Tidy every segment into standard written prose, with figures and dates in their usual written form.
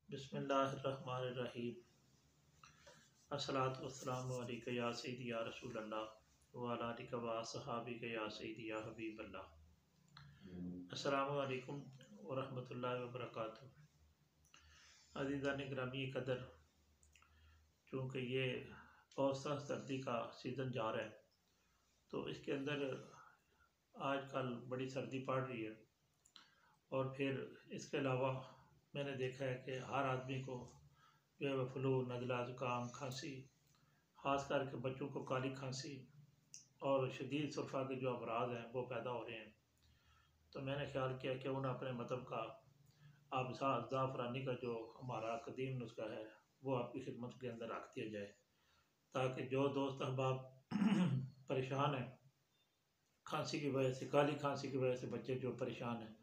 बिस्मिल्लाहिर्रहमानिर्रहीम। अस्सलातु वस्सलामु अलैका या सय्यदी या रसूल अल्लाह व अला आलिका व अस्हाबिका या सय्यदी या हबीब अल्लाह। अस्सलामु अलैकुम व रहमतुल्लाहि व बरकातुहू। अज़ीज़ान गिरामी कदर, चूँकि ये औसत सर्दी का सीज़न जा रहा है तो इसके अंदर आजकल बड़ी सर्दी पड़ रही है। और फिर इसके अलावा मैंने देखा है कि हर आदमी को जो है फ्लू, नज़ला, ज़ुकाम, खांसी, ख़ास करके बच्चों को काली खांसी और शदीद सुरफ़ा के जो अमराज हैं वो पैदा हो रहे हैं। तो मैंने ख्याल किया कि उन्हें अपने मतलब का आप ज़ाफ़रानी का जो हमारा कदीम नुस्खा है वो आपकी खिदमत के अंदर रख दिया जाए, ताकि जो दोस्त अहबाब परेशान हैं खांसी की वजह से, काली खांसी की वजह से बच्चे जो परेशान हैं,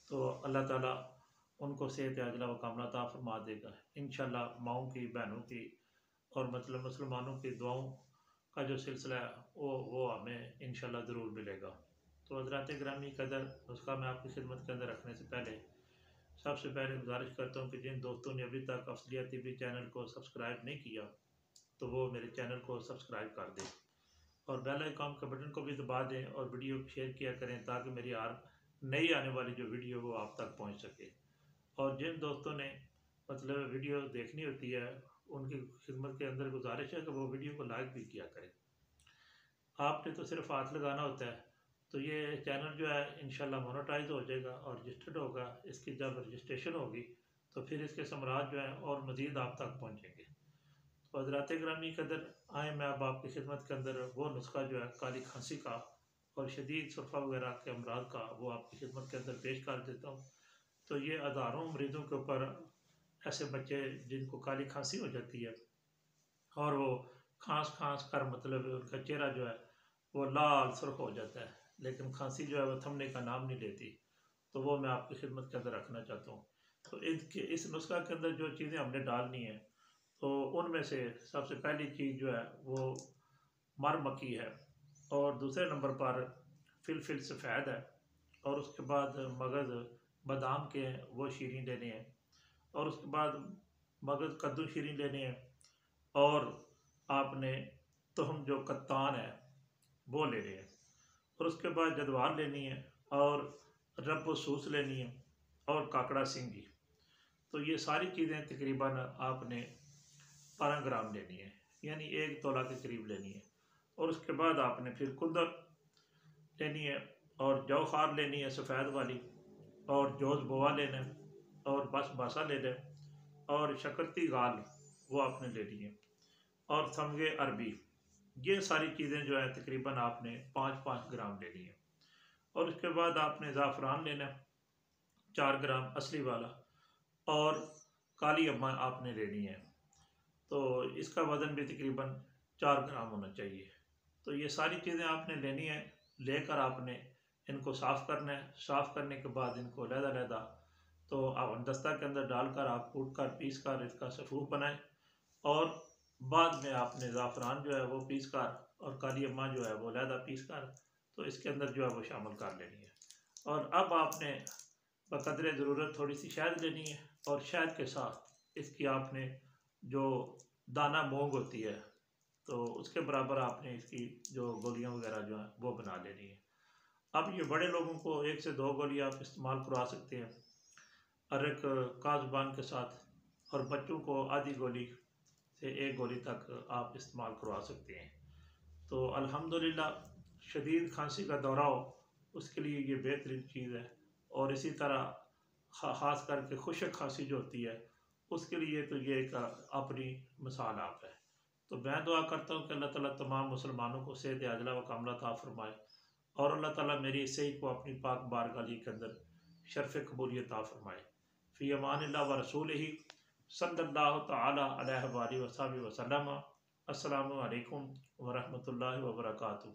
तो अल्लाह ताला उनको सेहत आजिला व कामला अता फरमा देगा इंशाअल्लाह। माओं की, बहनों की और मतलब मुसलमानों की दुआओं का जो सिलसिला है वो हमें इंशाअल्लाह ज़रूर मिलेगा। तो हज़रात गिरामी कदर, नुस्खा मैं आपकी खिदमत के अंदर रखने से पहले सबसे पहले गुजारिश करता हूँ कि जिन दोस्तों ने अभी तक अफज़लियत टीवी चैनल को सब्सक्राइब नहीं किया तो वो मेरे चैनल को सब्सक्राइब कर दें और बेल आइकन के बटन को भी दबा दें और वीडियो को शेयर किया करें, ताकि मेरी हर नई आने वाली जो वीडियो वो आप तक पहुँच सके। और जिन दोस्तों ने मतलब वीडियो देखनी होती है उनकी खिदमत के अंदर गुजारिश है कि वो वीडियो को लाइक भी किया करें। आपने तो सिर्फ हाथ लगाना होता है, तो ये चैनल जो है इंशाल्लाह मोनेटाइज हो जाएगा और रजिस्टर्ड होगा। इसकी जब रजिस्ट्रेशन होगी तो फिर इसके समराज जो है और मज़ीद आप तक पहुँचेंगे। तो हज़रात गिरामी कदर, आए मैं अब आपकी खिदमत के अंदर वो नुस्खा जो है काली खांसी का और शदीद सुरफ़ा वगैरह के अमराज का वो आपकी खिदमत के अंदर पेश कर देता हूँ। तो ये हज़ारों मरीज़ों के ऊपर ऐसे बच्चे जिनको काली खांसी हो जाती है और वो खांस कर मतलब उनका चेहरा जो है वो लाल सुर्ख हो जाता है, लेकिन खांसी जो है वो थमने का नाम नहीं लेती, तो वो मैं आपकी खिदमत के अंदर रखना चाहता हूँ। तो इस नुस्खा के अंदर जो चीज़ें हमने डालनी है तो उनमें से सबसे पहली चीज़ जो है वो मर मक्खी है और दूसरे नंबर पर फिल सफ़ेद है और उसके बाद मगज़ बादाम के वो शीरीं लेने हैं और उसके बाद मगज़ कद्दू शीरीं लेने हैं और आपने तुहम जो कत्तान है वो लेने हैं और उसके बाद जदवार लेनी है और रब्बो सूस लेनी है और काकड़ा सिंगी। तो ये सारी चीज़ें तकरीबन आपने 12 ग्राम लेनी है, यानी 1 तोला के करीब लेनी है। और उसके बाद आपने फिर कुंदर लेनी है और जौ खार लेनी है सफ़ेद वाली और जोज़ बोआ लेना है और बस बासा लेना है और शकरती गाल वो आपने लेनी है और समगे अरबी। ये सारी चीज़ें जो है तकरीबन आपने 5-5 ग्राम लेनी है। और उसके बाद आपने ज़ाफ़रान लेना है 4 ग्राम असली वाला और काली अम्मा आपने लेनी है, तो इसका वज़न भी तकरीबन 4 ग्राम होना चाहिए। तो ये सारी चीज़ें आपने लेनी है, लेकर आपने इनको साफ़ करना है। साफ़ करने के बाद इनको लहदा तो आप दस्ता के अंदर डालकर आप कूट कर पीस कर इसका सफ़ूफ बनाएं और बाद में आपने ज़ाफ़रान जो है वो पीस कर और काली अम्मा जो है वो लहदा पीस कर तो इसके अंदर जो है वो शामिल कर लेनी है। और अब आपने बक़दरे ज़रूरत थोड़ी सी शहद लेनी है और शहद के साथ इसकी आपने जो दाना मूंग होती है तो उसके बराबर आपने इसकी जो गोलियां वगैरह जो हैं वो बना लेनी है। अब ये बड़े लोगों को 1 से 2 गोली आप इस्तेमाल करवा सकते हैं अरक काज़ुबान के साथ, और बच्चों को आधी गोली से 1 गोली तक आप इस्तेमाल करवा सकते हैं। तो अल्हम्दुलिल्लाह शदीद खांसी का दौरा हो उसके लिए ये बेहतरीन चीज़ है। और इसी तरह ख़ास करके खुशक खांसी जो होती है उसके लिए तो ये एक अपनी मिसाल आप है। तो मैं दुआ करता हूँ कि अल्लाह ताला तमाम मुसलमानों को सेहत आजिला व कामला अता फरमाए और अल्लाह ताला मेरी इस सही को अपनी पाक बारगाह के अंदर शर्फ़ कबूलियत अता फरमाए। फ़ी अमानिल्लाह व रसूलिही सल्लल्लाहु तआला अलैहि वसल्लम। अस्सलामु अलैकुम व रहमतुल्लाहि व बरकातुहू।